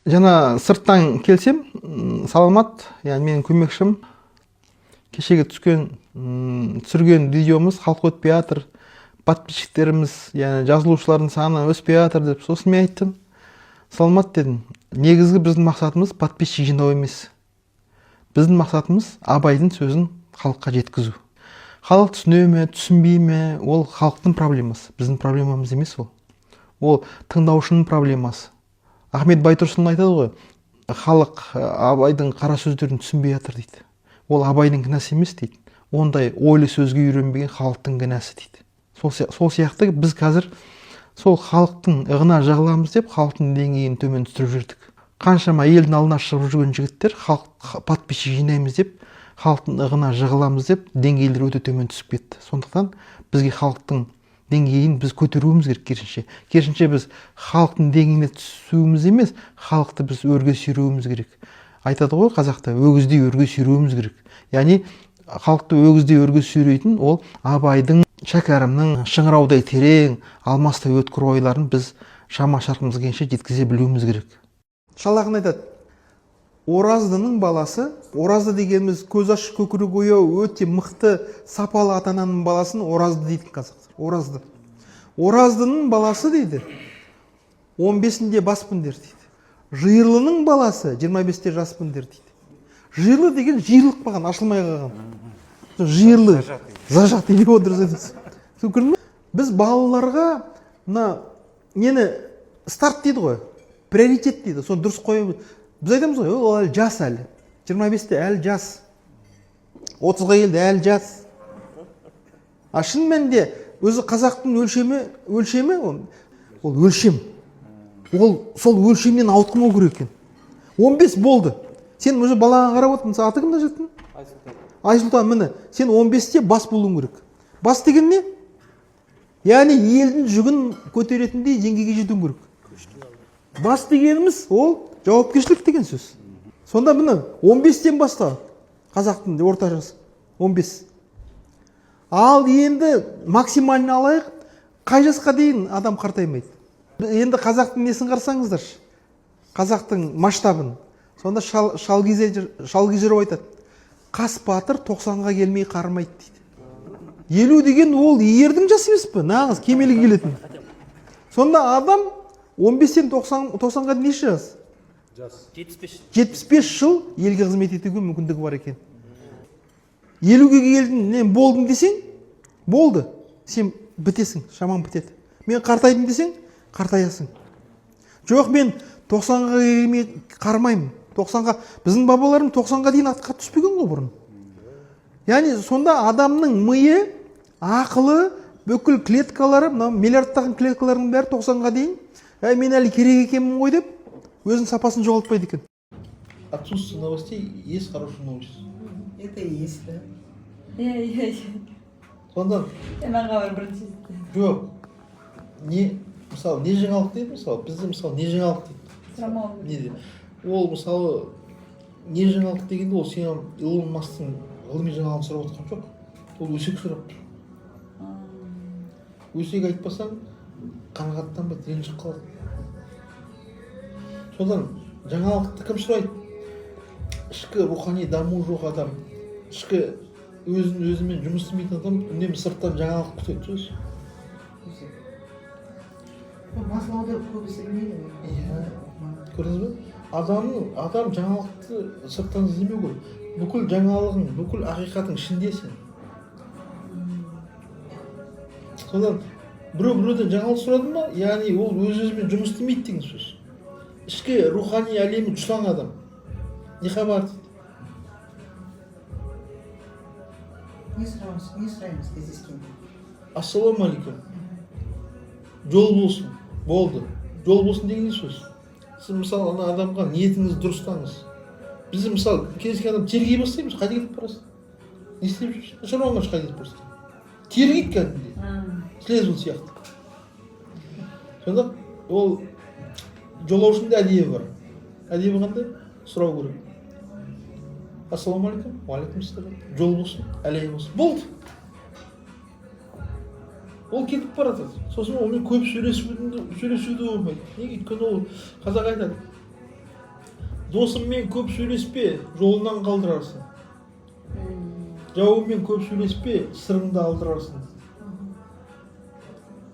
Жана сырттан келсем, саламат, яғни менің көмекшім кешеге түсірген видеомыз халыққа өтпей жатыр, подписчиктеріміз, яғни жазылушылардың саны өспей жатыр деп, сосын мен айттым, саламат дедім, негізгі біздің мақсатымыз подписчик жинау емес. Біздің мақсатымыз Абайдың сөзін халыққа жеткізу. Халық түсіне ме, түсінбей ме, ол халықтың проблемасы, біздің проблемамыз емес ол. Ол тыңдаушының проблемасы. Ахмет Байтұрсынов айтады ғой, халық Абайдың қара сөздерін түсінбей жатыр дейді. Ол Абайдың кінәсі емес дейді. Ондай ойлы сөзге үйренбеген халықтың кінәсі дейді. Сол сияқты біз қазір сол халықтың ығына жығыламыз деп, халықтың деңгейін төмен түсіріп жүрдік. Қаншама елдің алдына шығып жүрген жігіттер подписчик жинаймыз деп, халықтың ығына жығыламыз деп, деңгейлер өте төмен түсіп кетті. Сондықтан бізге халықтың деңгейін біз көтеруіміз керек, керісінше біз халықтың деңгейіне түсуіміз емес, халықты біз өрге сүйреуіміз керек. Айтады ғой қазақта, өгіздей өрге сүйреуіміз керек. Яғни халықты өгіздей өрге сүйрейтін ол Абайдың, Шәкәрімнің шыңыраудай терең, алмастай өткір ойларын біз шама шарқымыз келгенше жеткізе білуіміз керек. Шал ақын айтады, Ораздының баласы, Оразды дегеніміз көз ашық көкірек ояу өте мықты сапалы ата-ананың баласын Оразды дейді қазақтар. Оразды. Ораздының баласы дейді, 15-інде баспын дер дейді. Жиырлының баласы 25-те жаспын дер дейді. Жиырлы деген жиырылып қалған, ашылмай қалған. Жиырлы, зажат или дұрыс айтасыз. Біз балаларға нені старт дейді ғой, приоритет дейді, соны дұрыс қойып. Біз айтамыз ғой, ол әлі жас әлі. 25-те әлі жас. 30-ға келді әлі жас. Шын мәнінде өзі қазақтың өлшемі ол өлшем. Ол сол өлшемнен ауытқымау керек екен. 15 болды. Сен уже балаға қарап отырсың, аты кімде жаттың? Айсұлтан, міне, сен 15-те бас болуың керек. Бас деген не? Яғни елдің жүгін көтеретіндей деңгейге жетуің керек. Бас дегеніміз ол жауапкершілік деген сөз. Сонда міне 15-тен баста қазақтың орта жасы 15. Ал енді максимальны алайық, қай жасқа дейін адам қартаймайды. Енді қазақтың несін қарсаңыздаршы, қазақтың масштабын. Сонда Шалгизеров айтады, қас батыр 90-ға келмей қармайды дейді. 50 деген ол ердің жасы емес пе, нағыз кемелге келетін. Сонда адам 15-тен 90-ға неше жас? 75 жыл елге қызмет етуге мүмкіндігі бар екен. 50-ге келдің, не болдың десең, болды. Сен бітесің, шаман бітеді. Мен қартайдым десең, қартаясың. Жоқ, мен 90-ға келмей қармаймын. 90-ға, біздің бабаларым 90-ға дейін атқа түспеген ғой бұрын. Яғни сонда адамның миы, ақылы, бүкіл клеткалары, миллиардтаған клеткалардың бәрі 90-ға дейін, мен әлі керек екенмін ғой деп, өзінің сапасын жоғалтпайды екен. Отсутствие новостей есть хорошая новость. Это и есть, да. Сонда жоқ, мысалы, не жаңалық дейді, мысалы, бізде мысалы не жаңалық дейді. Ол мысалы, не жаңалық дегенде ол сен Илон Масктың ғылыми жаңалығын сұрап отқан жоқ. Ол өсек сұрап тұр. Өсек айтпасаң, қанағаттанбайды, ренжіп қалады. Содан жаңалықты кім сұрайды? Ішкі рухани даму жоқ адам, ішкі өзімен жұмыс істемейтін адам үнемі сырттан жаңалық күтеді сөз. Мазмұнды көбісі білмейді. Көрдіңіз бе? Адам жаңалықты сырттан іздемеу керек. Бүкіл жаңалығың, бүкіл ақиқатың ішіндесің. Содан біреуден жаңалық сұрады ма, яғни ол өз-өзімен жұмыс істемейді деген сөз. Ішкі рухани әлемі жұтаң адам. Не хабар дейді? Не сұраймыз кездескенде. Ассаламу алейкум. Жол болсын. Болды. Жол болсын деген сөз. Сіз мысалы ана адамға ниетіңізді дұрыстаңыз. Біз мысалы кездескен адам тергей бастаймыз, қайда кетіп барасың? Не істеп жүрсің? Шаруаңа қайда кетіп барасың? Тергейді кәдімгідей. Следователь сияқты. Сонда ол жолаушында әдебі бар. Әдебі қандай? Сұрау керек. Ассаламу алейкум. Уалейкум ассалам. Жол болсын, әлей болсын. Болды. Ол кетіп барады. Сосын онымен көп сөйлесуді болмайды. Неге? Өйткені ол қазақ айтады. досыңмен көп сөйлеспе, жолынан қалдырарсың. Жауыңмен көп сөйлеспе, сырыңды алдырарсың.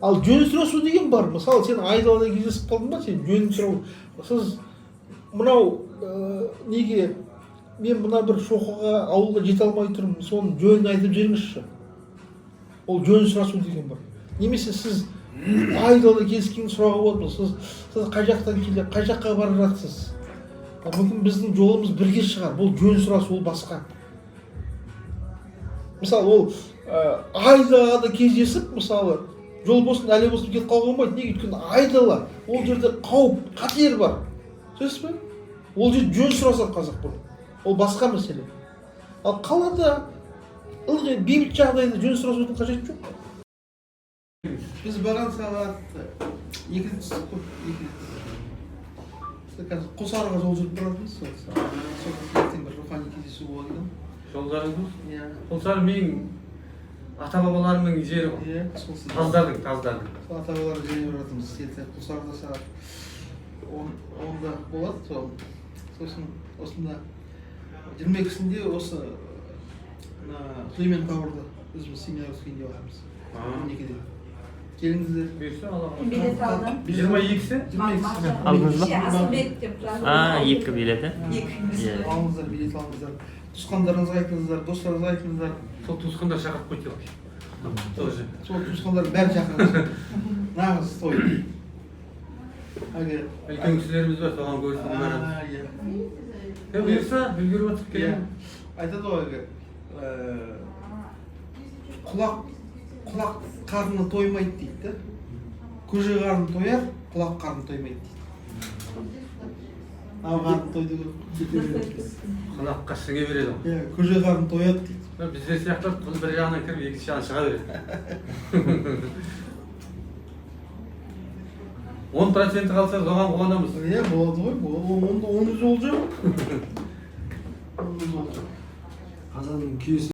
Ал жөн сұрасу деген бар. Мысалы, сен айдалада кездесіп қалдың ба, сен жөн сұрау. Сіз мынау неге мен мына бір шоқыға ауылға жете алмай тұрмын, соның жөнін айтып жіберіңізші. Ол жөн сұрасу деген бар. Немесе сіз айдалада кездескенде сұрауға болады ма? Сіз қай жақтан келе, қай жаққа бара жатсыз? Мүмкін біздің жолымыз бірге шығар. Бұл жөн сұрасу, ол басқа. Мысалы, ол айдалада кездесіп, мысалы, жол болсын, әлі болсын кетіп қалуға болмайды. Неге? Өйткені айдала, ол жерде қауіп, қатер бар. Сөзсіз бе? Ол жерде жөн сұраса қазақ бұл. Ол басқа мәселе. Ал қалада ылғи бейбіт жағдайда жөн сұрасудың қажеті жоқ. Біз барған сағат 2-де түстік қой, 2-де. Қазір Қосарыға жол жүріп баратырмыз. Сол ертең бір рухани кездесу болады екен. Жолдарыңыз? Иә. Қосары менің ата-бабаларымның жері ғой. Иә, сол сіз. Таздардың. Сол ата-бабалар жеріне баратырмыз. Қосарыда сағат 10-да болады. Сосын осында 22-сінде осы Сүлеймен Қабырда өзіміз семинар өткенде барамыз. 12-де. Келіңіздер. Бұйырса, Аллаға. Билет алдым. 22-сі? 22-сі. Алдыңыз ба? Асылбек деп жазып. Екі билеті. Екі. Алыңыздар, билет алыңыздар. Туысқандарыңызға айтыңыздар, достарыңызға айтыңыздар. Сол туысқандар шақырып қойды ғой. Тоже. Сол туысқандар бәрін шақырыңыз. Нағыз той. Әлгі Үлкен кісілеріміз бар, соған көрсін барамыз. Иә. Бұйырса, үлгеріп отырып Иә. келемін. Айтады ғой әлгі құлақ қарны тоймайды дейді да. Көже қарны тояр, құлақ қарны тоймайды дейді. Ау қарны тойды көріп. Құлаққа сіңе береді ғой. Иә, көже қарны тояды дейді. Біздер сияқты бір жағынан кіріп, екінші жағынан шыға береді. 10% қалса соған қуанамыз. Иә, болады ғой. Оны жол жоқ. Оны жол жоқ. Қазанның күйесі